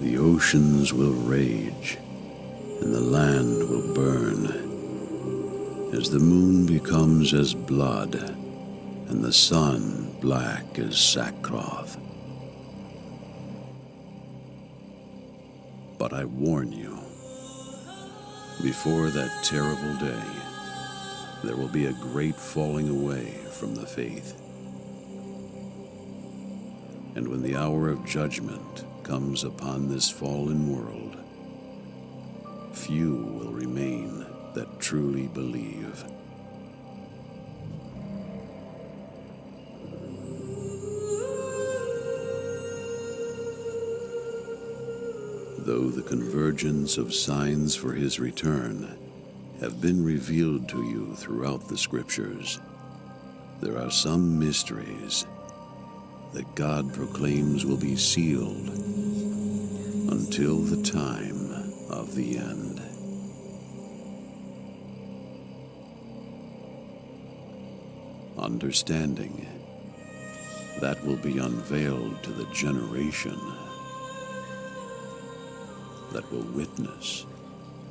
The oceans will rage, and the land will burn, as the moon becomes as blood, and the sun black as sackcloth. But I warn you, before that terrible day, there will be a great falling away from the faith. And when the hour of judgment comes upon this fallen world, few will remain that truly believe. Though the convergence of signs for his return have been revealed to you throughout the Scriptures, there are some mysteries that God proclaims will be sealed until the time of the end. Understanding that will be unveiled to the generation that will witness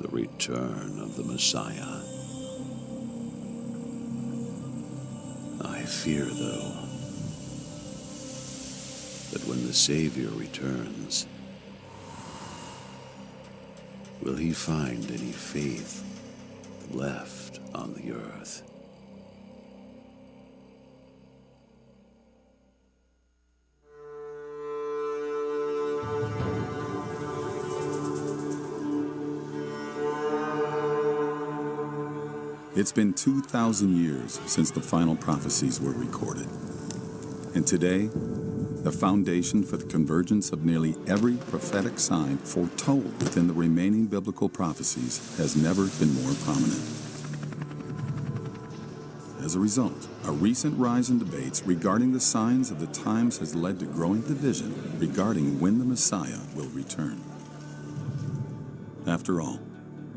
the return of the Messiah. I fear, though, that when the Savior returns, will he find any faith left on the earth? It's been 2,000 years since the final prophecies were recorded. And today, the foundation for the convergence of nearly every prophetic sign foretold within the remaining biblical prophecies has never been more prominent. As a result, a recent rise in debates regarding the signs of the times has led to growing division regarding when the Messiah will return. After all,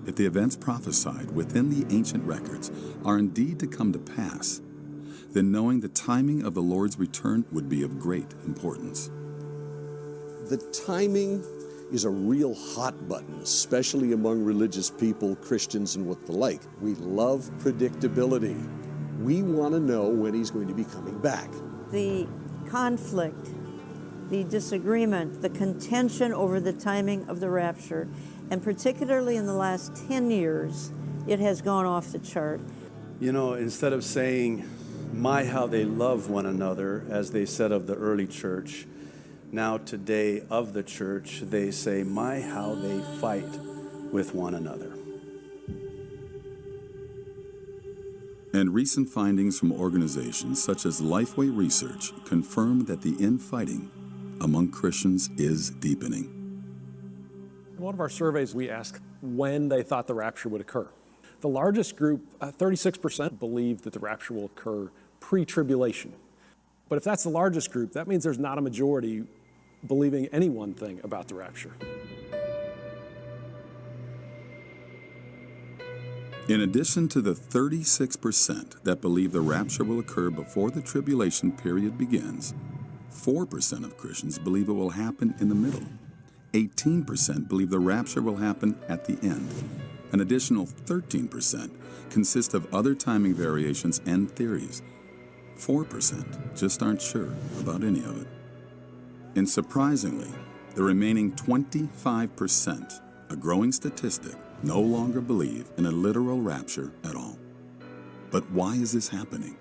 if the events prophesied within the ancient records are indeed to come to pass, then knowing the timing of the Lord's return would be of great importance. The timing is a real hot button, especially among religious people, Christians, and what the like. We love predictability. We want to know when he's going to be coming back. The conflict, the disagreement, the contention over the timing of the rapture, and particularly in the last 10 years, it has gone off the chart. You know, instead of saying, "My, how they love one another," as they said of the early church, now today of the church, they say, "My, how they fight with one another." And recent findings from organizations such as Lifeway Research confirm that the infighting among Christians is deepening. In one of our surveys, we asked when they thought the rapture would occur. The largest group, 36%, believe that the rapture will occur pre-tribulation. But if that's the largest group, that means there's not a majority believing any one thing about the rapture. In addition to the 36% that believe the rapture will occur before the tribulation period begins, 4% of Christians believe it will happen in the middle. 18% believe the rapture will happen at the end. An additional 13% consist of other timing variations and theories. 4% just aren't sure about any of it. And surprisingly, the remaining 25%, a growing statistic, no longer believe in a literal rapture at all. But why is this happening?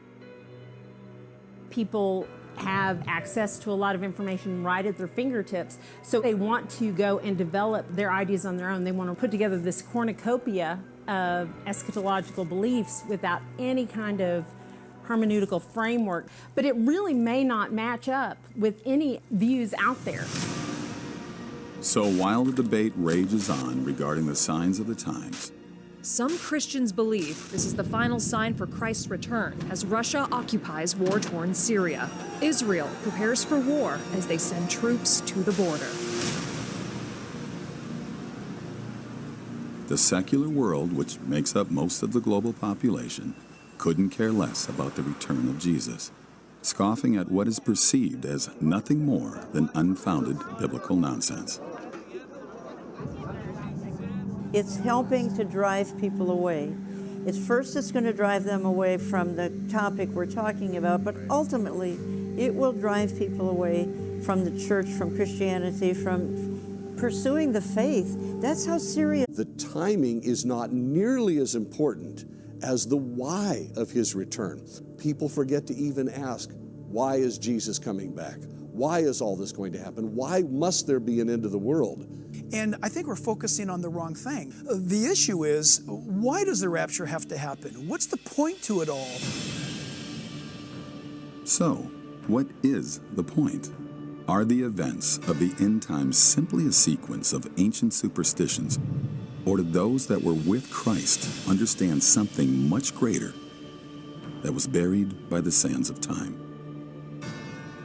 People have access to a lot of information right at their fingertips, so they want to go and develop their ideas on their own. They want to put together this cornucopia of eschatological beliefs without any kind of hermeneutical framework, but it really may not match up with any views out there. So while the debate rages on regarding the signs of the times, some Christians believe this is the final sign for Christ's return as Russia occupies war-torn Syria. Israel prepares for war as they send troops to the border. the secular world, which makes up most of the global population, couldn't care less about the return of Jesus, scoffing at what is perceived as nothing more than unfounded biblical nonsense. It's helping to drive people away. It's going to drive them away from the topic we're talking about, but ultimately it will drive people away from the church, from Christianity, from pursuing the faith. That's how serious. The timing is not nearly as important as the why of his return. People forget to even ask, why is Jesus coming back? Why is all this going to happen? Why must there be an end of the world? And I think we're focusing on the wrong thing. The issue is, why does the rapture have to happen? What's the point to it all? So, what is the point? Are the events of the end times simply a sequence of ancient superstitions, or do those that were with Christ understand something much greater that was buried by the sands of time?